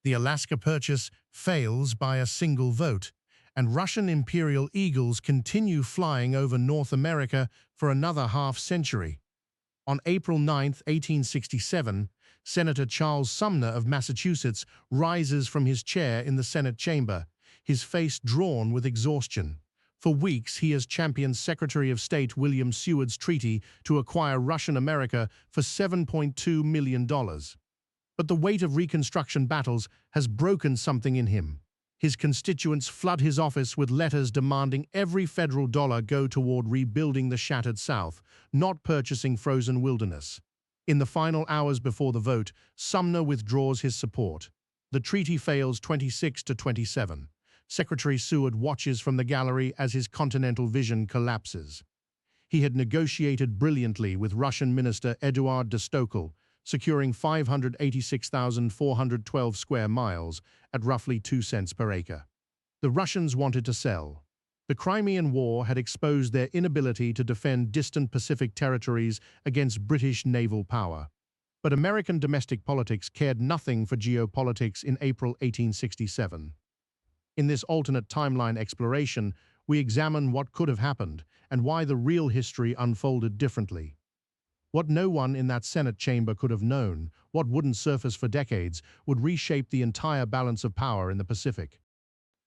The Alaska Purchase fails by a single vote, and Russian imperial eagles continue flying over North America for another half-century. On April 9, 1867, Senator Charles Sumner of Massachusetts rises from his chair in the Senate chamber, his face drawn with exhaustion. For weeks, he has championed Secretary of State William Seward's treaty to acquire Russian America for $7.2 million. But the weight of Reconstruction battles has broken something in him. His constituents flood his office with letters demanding every federal dollar go toward rebuilding the shattered South, not purchasing frozen wilderness. In the final hours before the vote, Sumner withdraws his support. The treaty fails 26-27. Secretary Seward watches from the gallery as his continental vision collapses. He had negotiated brilliantly with Russian Minister Eduard de Stokel, securing 586,412 square miles at roughly 2 cents per acre. The Russians wanted to sell. The Crimean War had exposed their inability to defend distant Pacific territories against British naval power. But American domestic politics cared nothing for geopolitics in April 1867. In this alternate timeline exploration, we examine what could have happened and why the real history unfolded differently. What no one in that Senate chamber could have known, what wouldn't surface for decades, would reshape the entire balance of power in the Pacific.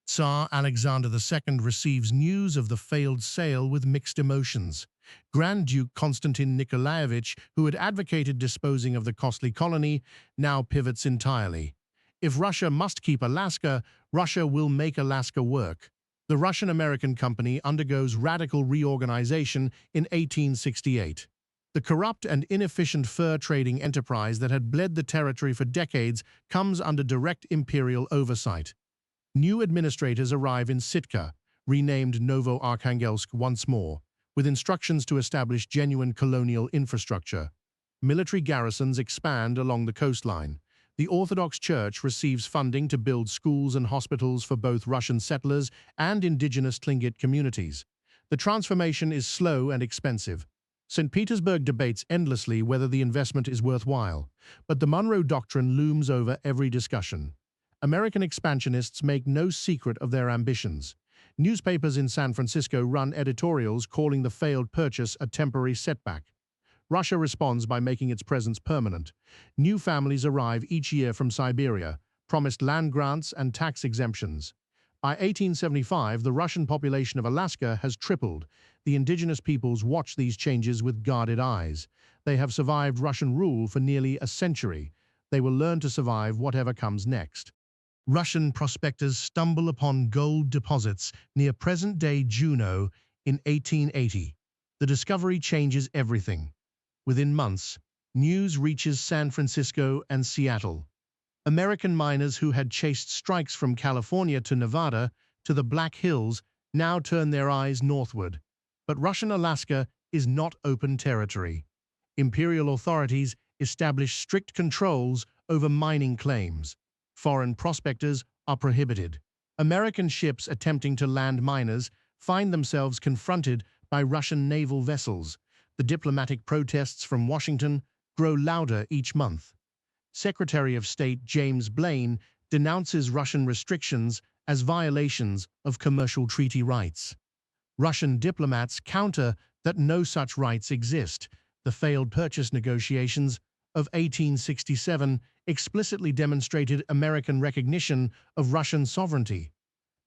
Tsar Alexander II receives news of the failed sale with mixed emotions. Grand Duke Konstantin Nikolaevich, who had advocated disposing of the costly colony, now pivots entirely. If Russia must keep Alaska, Russia will make Alaska work. The Russian-American company undergoes radical reorganization in 1868. The corrupt and inefficient fur trading enterprise that had bled the territory for decades comes under direct imperial oversight. New administrators arrive in Sitka, renamed Novo-Arkhangelsk once more, with instructions to establish genuine colonial infrastructure. Military garrisons expand along the coastline. The Orthodox Church receives funding to build schools and hospitals for both Russian settlers and indigenous Tlingit communities. The transformation is slow and expensive. St. Petersburg debates endlessly whether the investment is worthwhile, but the Monroe Doctrine looms over every discussion. American expansionists make no secret of their ambitions. Newspapers in San Francisco run editorials calling the failed purchase a temporary setback. Russia responds by making its presence permanent. New families arrive each year from Siberia, promised land grants and tax exemptions. By 1875, the Russian population of Alaska has tripled. The indigenous peoples watch these changes with guarded eyes. They have survived Russian rule for nearly a century. They will learn to survive whatever comes next. Russian prospectors stumble upon gold deposits near present-day Juneau in 1880. The discovery changes everything. Within months, news reaches San Francisco and Seattle. American miners who had chased strikes from California to Nevada to the Black Hills now turn their eyes northward. But Russian Alaska is not open territory. Imperial authorities establish strict controls over mining claims. Foreign prospectors are prohibited. American ships attempting to land miners find themselves confronted by Russian naval vessels. The diplomatic protests from Washington grow louder each month. Secretary of State James Blaine denounces Russian restrictions as violations of commercial treaty rights. Russian diplomats counter that no such rights exist. The failed purchase negotiations of 1867 explicitly demonstrated American recognition of Russian sovereignty.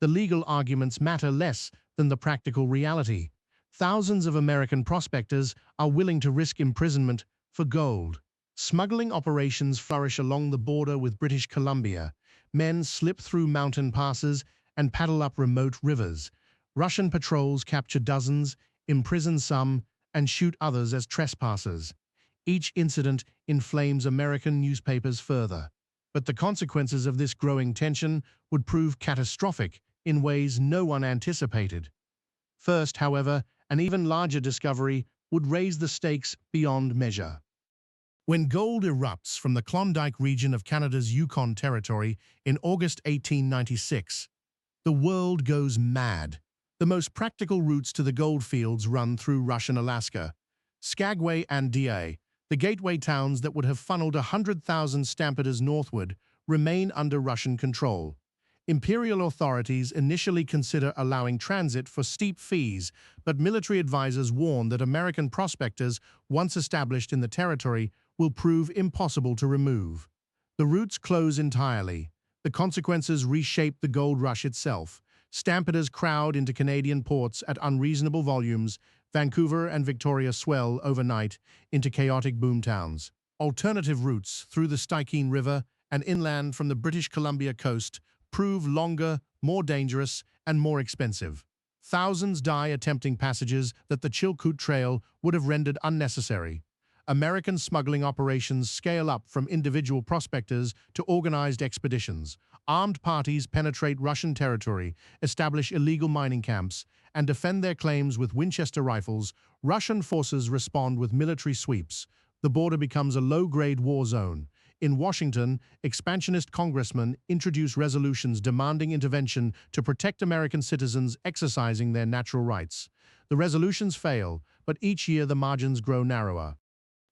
The legal arguments matter less than the practical reality. Thousands of American prospectors are willing to risk imprisonment for gold. Smuggling operations flourish along the border with British Columbia. Men slip through mountain passes and paddle up remote rivers. Russian patrols capture dozens, imprison some, and shoot others as trespassers. Each incident inflames American newspapers further. But the consequences of this growing tension would prove catastrophic in ways no one anticipated. First, however, an even larger discovery would raise the stakes beyond measure. When gold erupts from the Klondike region of Canada's Yukon Territory in August 1896, the world goes mad. The most practical routes to the gold fields run through Russian Alaska. Skagway and DA, the gateway towns that would have funneled 100,000 stampeders northward, remain under Russian control. Imperial authorities initially consider allowing transit for steep fees, but military advisors warn that American prospectors, once established in the territory, will prove impossible to remove. The routes close entirely. The consequences reshape the gold rush itself. Stampeders crowd into Canadian ports at unreasonable volumes. Vancouver and Victoria swell overnight into chaotic boomtowns. Alternative routes through the Stikine River and inland from the British Columbia coast prove longer, more dangerous, and more expensive. Thousands die attempting passages that the Chilkoot Trail would have rendered unnecessary. American smuggling operations scale up from individual prospectors to organized expeditions. Armed parties penetrate Russian territory, establish illegal mining camps, and defend their claims with Winchester rifles. Russian forces respond with military sweeps. The border becomes a low-grade war zone. In Washington, expansionist congressmen introduce resolutions demanding intervention to protect American citizens exercising their natural rights. The resolutions fail, but each year the margins grow narrower.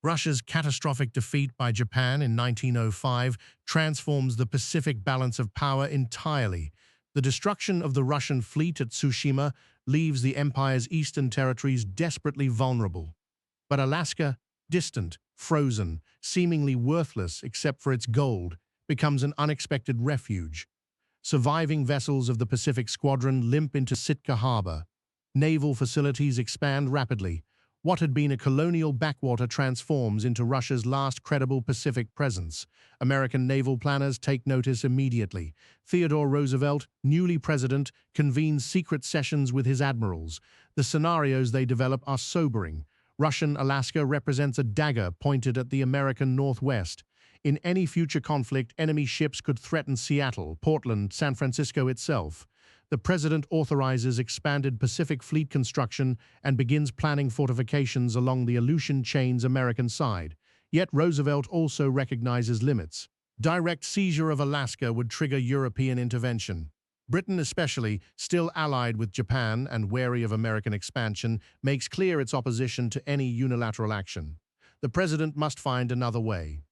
Russia's catastrophic defeat by Japan in 1905 transforms the Pacific balance of power entirely. The destruction of the Russian fleet at Tsushima leaves the empire's eastern territories desperately vulnerable. But Alaska, distant, frozen, seemingly worthless except for its gold, becomes an unexpected refuge. Surviving vessels of the Pacific Squadron limp into Sitka Harbor. Naval facilities expand rapidly. What had been a colonial backwater transforms into Russia's last credible Pacific presence. American naval planners take notice immediately. Theodore Roosevelt, newly president, convenes secret sessions with his admirals. The scenarios they develop are sobering. Russian Alaska represents a dagger pointed at the American Northwest. In any future conflict, enemy ships could threaten Seattle, Portland, San Francisco itself. The president authorizes expanded Pacific Fleet construction and begins planning fortifications along the Aleutian Chain's American side. Yet Roosevelt also recognizes limits. Direct seizure of Alaska would trigger European intervention. Britain especially, still allied with Japan and wary of American expansion, makes clear its opposition to any unilateral action. The president must find another way.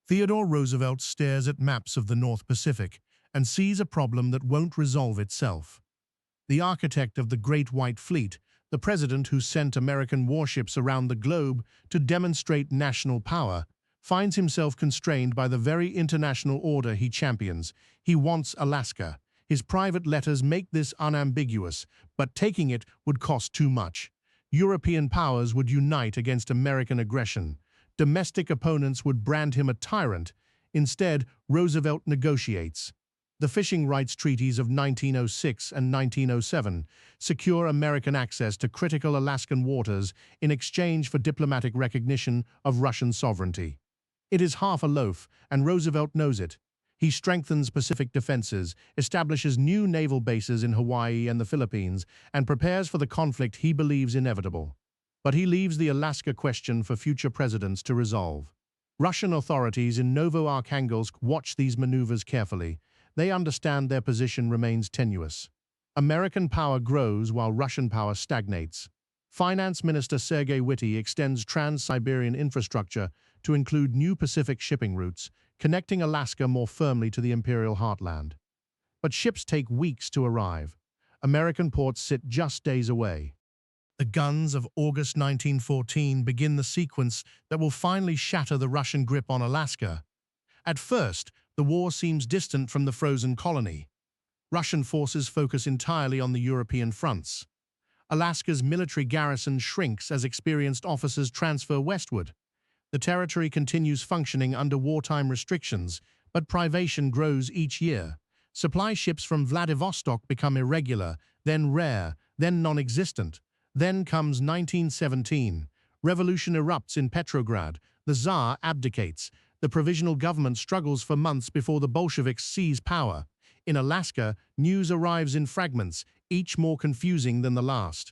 Theodore Roosevelt stares at maps of the North Pacific and sees a problem that won't resolve itself. The architect of the Great White Fleet, the president who sent American warships around the globe to demonstrate national power, finds himself constrained by the very international order he champions. He wants Alaska. His private letters make this unambiguous, but taking it would cost too much. European powers would unite against American aggression. Domestic opponents would brand him a tyrant. Instead, Roosevelt negotiates. The fishing rights treaties of 1906 and 1907 secure American access to critical Alaskan waters in exchange for diplomatic recognition of Russian sovereignty. It is half a loaf, and Roosevelt knows it. He strengthens Pacific defenses, establishes new naval bases in Hawaii and the Philippines, and prepares for the conflict he believes inevitable. But he leaves the Alaska question for future presidents to resolve. Russian authorities in Novo-Archangelsk watch these maneuvers carefully. They understand their position remains tenuous. American power grows while Russian power stagnates. Finance Minister Sergei Witte extends trans-Siberian infrastructure to include new Pacific shipping routes, connecting Alaska more firmly to the imperial heartland. But ships take weeks to arrive. American ports sit just days away. The guns of August 1914 begin the sequence that will finally shatter the Russian grip on Alaska. At first, the war seems distant from the frozen colony. Russian forces focus entirely on the European fronts. Alaska's military garrison shrinks as experienced officers transfer westward. The territory continues functioning under wartime restrictions, but privation grows each year. Supply ships from Vladivostok become irregular, then rare, then non-existent. Then comes 1917. Revolution erupts in Petrograd. The Tsar abdicates. The provisional government struggles for months before the Bolsheviks seize power. In Alaska, news arrives in fragments, each more confusing than the last.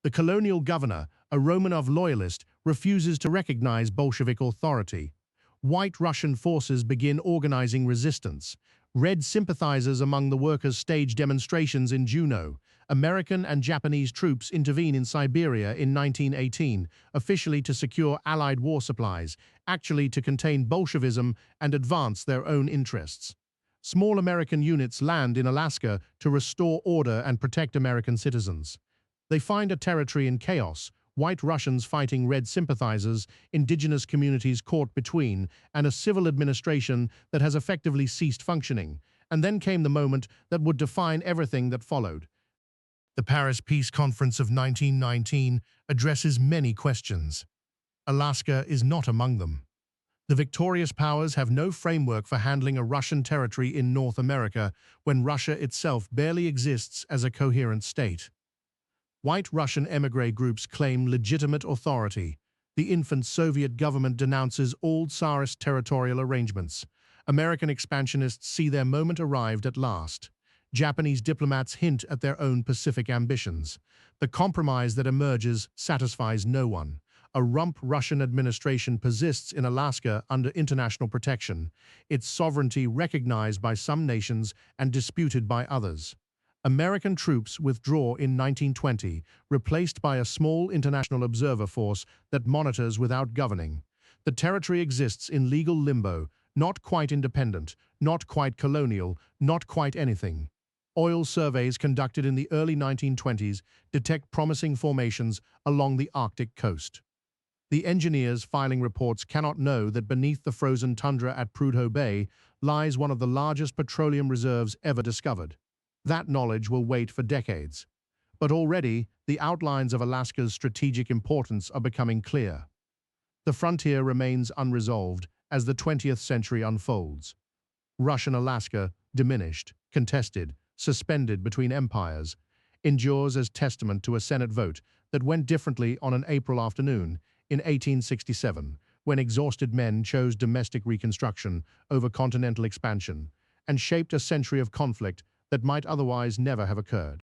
The colonial governor, a Romanov loyalist, refuses to recognize Bolshevik authority. White Russian forces begin organizing resistance. Red sympathizers among the workers stage demonstrations in Juneau. American and Japanese troops intervene in Siberia in 1918, officially to secure Allied war supplies, actually to contain Bolshevism and advance their own interests. Small American units land in Alaska to restore order and protect American citizens. They find a territory in chaos, white Russians fighting red sympathizers, indigenous communities caught between, and a civil administration that has effectively ceased functioning. And then came the moment that would define everything that followed. The Paris Peace Conference of 1919 addresses many questions. Alaska is not among them. The victorious powers have no framework for handling a Russian territory in North America when Russia itself barely exists as a coherent state. White Russian émigré groups claim legitimate authority. The infant Soviet government denounces old Tsarist territorial arrangements. American expansionists see their moment arrived at last. Japanese diplomats hint at their own Pacific ambitions. The compromise that emerges satisfies no one. A rump Russian administration persists in Alaska under international protection, its sovereignty recognized by some nations and disputed by others. American troops withdraw in 1920, replaced by a small international observer force that monitors without governing. The territory exists in legal limbo, not quite independent, not quite colonial, not quite anything. Oil surveys conducted in the early 1920s detect promising formations along the Arctic coast. The engineers filing reports cannot know that beneath the frozen tundra at Prudhoe Bay lies one of the largest petroleum reserves ever discovered. That knowledge will wait for decades. But already, the outlines of Alaska's strategic importance are becoming clear. The frontier remains unresolved as the 20th century unfolds. Russian Alaska, diminished, contested, suspended between empires, endures as testament to a Senate vote that went differently on an April afternoon in 1867, when exhausted men chose domestic reconstruction over continental expansion and shaped a century of conflict that might otherwise never have occurred.